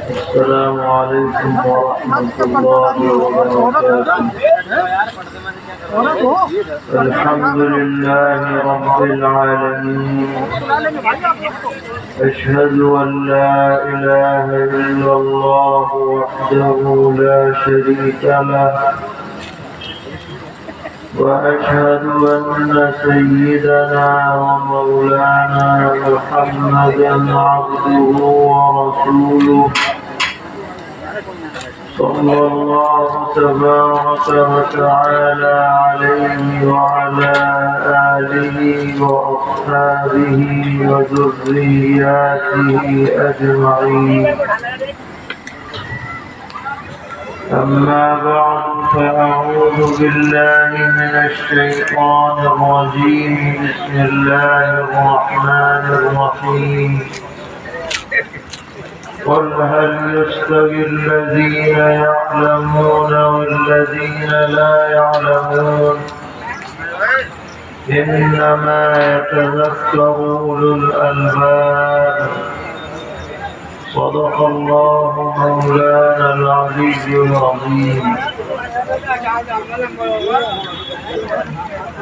السلام عليكم ورحمة الله وبركاته. الحمد لله رب العالمين. أشهد أن لا إله إلا الله وحده لا شريك له، وأشهد أن سيدنا ومولانا محمدا عبده ورسوله، صلى الله تبارك وتعالى عليه وعلى آله وأصحابه وذرياته أجمعين. أما بعد، فأعوذ بالله من الشيطان الرجيم. بسم الله الرحمن الرحيم. قل هل يستوي الذين يعلمون والذين لا يعلمون؟ إنما يتذكر أولو الألباب. صدق الله مولانا العلي العظيم.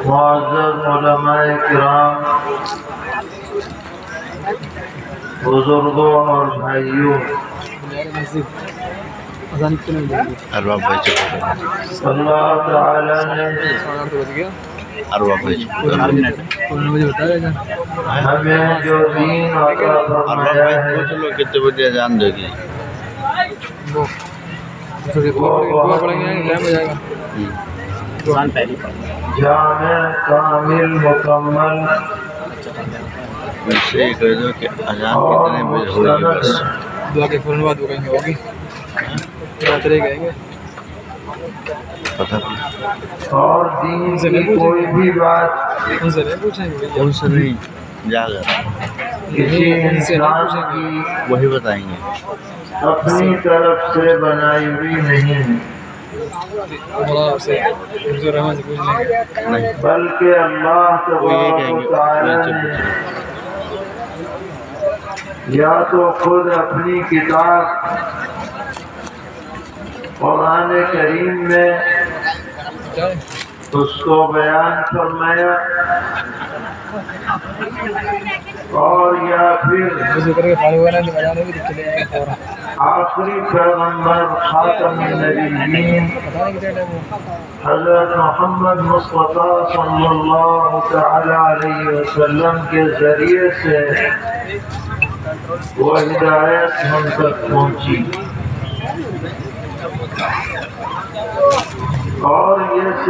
معزز علماء کرام، بزرگوں اور بھائیوں، اللہ تعالی نے ہمیں جو دین عطا فرمایا ہے وہ بہت جامع، کامل، مکمل اور دین کی کوئی بھی بات کسی انسان کی وہی بتائیں گے اپنی طرف سے بنائی ہوئی نہیں، بلکہ اللہ تبارک و تعالی نے یا تو خود اپنی کتاب قرآن کریم میں اس کو بیان فرمایا، اور یا پھر آخری پیغمبر خاتم النبیین حضرت محمد مصطفیٰ صلی اللہ تعالی علیہ وسلم کے ذریعے سے وہ ہدایت ہم تک پہنچی، اور یہ